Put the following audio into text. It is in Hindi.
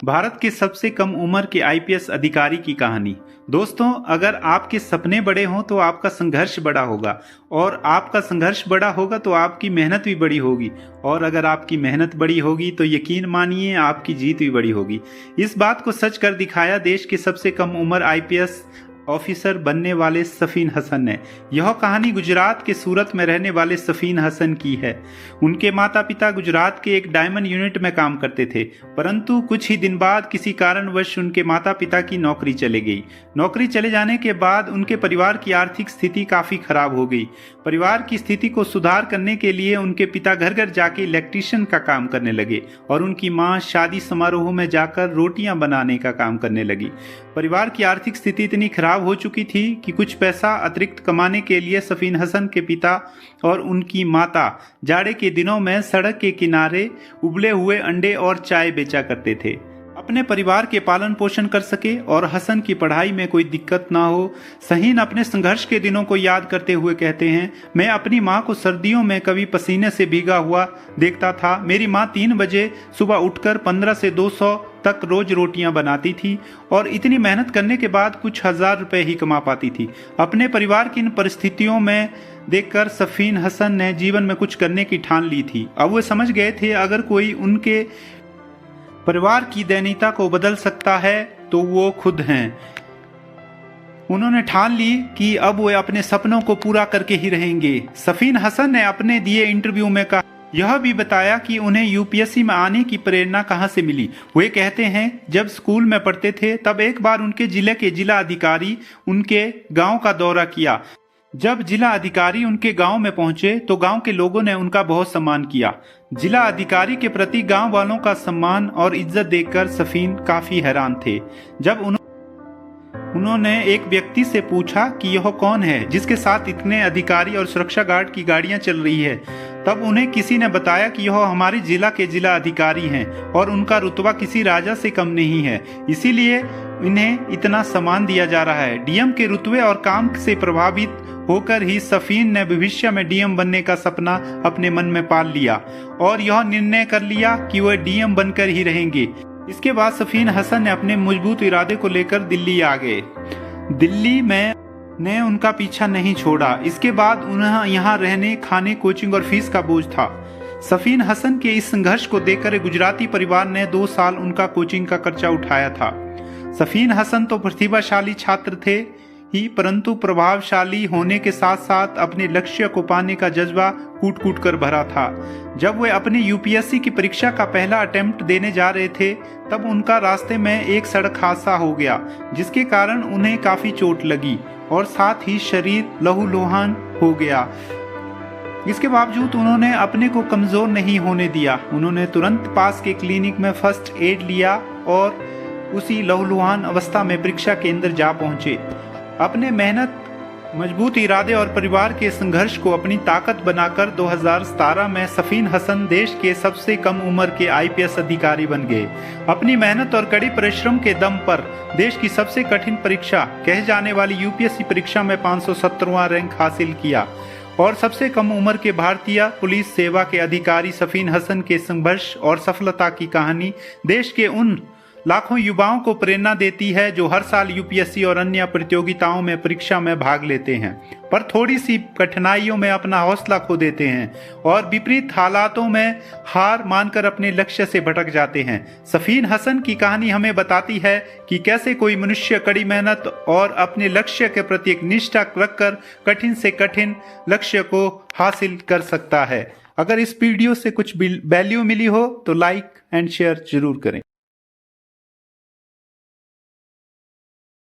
भारत के सबसे कम उम्र के आईपीएस अधिकारी की कहानी। दोस्तों, अगर आपके सपने बड़े हों तो आपका संघर्ष बड़ा होगा, और आपका संघर्ष बड़ा होगा तो आपकी मेहनत भी बड़ी होगी, और अगर आपकी मेहनत बड़ी होगी तो यकीन मानिए आपकी जीत भी बड़ी होगी। इस बात को सच कर दिखाया देश के सबसे कम उम्र आईपीएस ऑफिसर बनने वाले सफीन हसन ने। यह कहानी गुजरात के सूरत में रहने वाले सफीन हसन की है। उनके माता पिता गुजरात के एक डायमंड यूनिट में काम करते थे, परंतु कुछ ही दिन बाद किसी कारणवश उनके माता पिता की नौकरी चले गई। नौकरी चले जाने के बाद उनके परिवार की आर्थिक स्थिति काफी खराब हो गई। परिवार की स्थिति को सुधार करने के लिए उनके पिता घर घर जाके इलेक्ट्रीशियन का काम करने लगे, और उनकी माँ शादी समारोह में जाकर रोटियां बनाने का काम करने लगी। परिवार की आर्थिक स्थिति इतनी खराब हो चुकी थी कि कुछ पैसा अतिरिक्त कमाने के लिए सफीन हसन के पिता और उनकी माता जाड़े के दिनों में सड़क के किनारे उबले हुए अंडे और चाय बेचा करते थे। अपने परिवार के पालन पोषण कर सके और हसन की पढ़ाई में कोई दिक्कत ना हो। सहीन अपने संघर्ष के दिनों को याद करते हुए कहते हैं, मैं अपनी माँ को सर्दियों में कभी पसीने से भीगा हुआ देखता था। मेरी माँ 3 बजे सुबह उठकर 15 से 200 तक रोज रोटियां बनाती थी, और इतनी मेहनत करने के बाद कुछ हजार रुपए ही कमा पाती थी। अपने परिवार की इन परिस्थितियों में देखकर सफीन हसन ने जीवन में कुछ करने की ठान ली थी। अब वे समझ गए थे अगर कोई उनके परिवार की दयनीयता को बदल सकता है तो वो खुद हैं। उन्होंने ठान ली कि अब वे अपने सपनों को पूरा करके ही रहेंगे। सफीन हसन ने अपने दिए इंटरव्यू में कहा, यह भी बताया कि उन्हें यूपीएससी में आने की प्रेरणा कहां से मिली। वे कहते हैं, जब स्कूल में पढ़ते थे तब एक बार उनके जिले के जिला अधिकारी उनके गांव का दौरा किया। जब जिला अधिकारी उनके गांव में पहुंचे तो गांव के लोगों ने उनका बहुत सम्मान किया। जिला अधिकारी के प्रति गांव वालों का सम्मान और इज्जत देखकर सफीन काफी हैरान थे। जब उन्होंने एक व्यक्ति से पूछा कि यह कौन है जिसके साथ इतने अधिकारी और सुरक्षा गार्ड की गाड़ियां चल रही है, तब उन्हें किसी ने बताया कि यह हमारे जिला के जिला अधिकारी हैं और उनका रुतबा किसी राजा से कम नहीं है, इसीलिए इन्हें इतना सम्मान दिया जा रहा है। डीएम के रुतबे और काम से प्रभावित होकर ही सफीन ने भविष्य में डीएम बनने का सपना अपने मन में पाल लिया और यह निर्णय कर लिया कि वह डीएम बनकर ही रहेंगे। इसके बाद सफीन हसन ने अपने मजबूत इरादे को लेकर दिल्ली आ गए। दिल्ली में ने उनका पीछा नहीं छोड़ा। इसके बाद उन्हें यहाँ रहने, खाने, कोचिंग और फीस का बोझ था। सफीन हसन के इस संघर्ष को देखकर गुजराती परिवार ने 2 साल उनका कोचिंग का खर्चा उठाया था। सफीन हसन तो प्रतिभाशाली छात्र थे ही, परंतु प्रभावशाली होने के साथ साथ अपने लक्ष्य को पाने का जज्बा कूट कूट कर भरा था। जब वे अपने यूपीएससी की परीक्षा का पहला अटेम्प्ट देने जा रहे थे तब उनका रास्ते में एक सड़क हादसा हो गया, जिसके कारण उन्हें काफी चोट लगी और साथ ही शरीर लहूलुहान हो गया। इसके बावजूद उन्होंने अपने को कमजोर नहीं होने दिया। उन्होंने तुरंत पास के क्लिनिक में फर्स्ट एड लिया और उसी लहूलुहान अवस्था में परीक्षा केंद्र जा पहुंचे। अपने मेहनत, मजबूत इरादे और परिवार के संघर्ष को अपनी ताकत बनाकर 2017 में सफीन हसन देश के सबसे कम उम्र के आईपीएस अधिकारी बन गए। अपनी मेहनत और कड़ी परिश्रम के दम पर देश की सबसे कठिन परीक्षा कहे जाने वाली यूपीएससी परीक्षा में 517वां रैंक हासिल किया, और सबसे कम उम्र के भारतीय पुलिस सेवा के अधिकारी सफीन हसन के संघर्ष और सफलता की कहानी देश के उन लाखों युवाओं को प्रेरणा देती है जो हर साल यूपीएससी और अन्य प्रतियोगिताओं में परीक्षा में भाग लेते हैं, पर थोड़ी सी कठिनाइयों में अपना हौसला खो देते हैं और विपरीत हालातों में हार मानकर अपने लक्ष्य से भटक जाते हैं। सफीन हसन की कहानी हमें बताती है कि कैसे कोई मनुष्य कड़ी मेहनत और अपने लक्ष्य के प्रति एक निष्ठा रखकर कठिन से कठिन लक्ष्य को हासिल कर सकता है। अगर इस वीडियो से कुछ वैल्यू मिली हो तो लाइक एंड शेयर जरूर करें।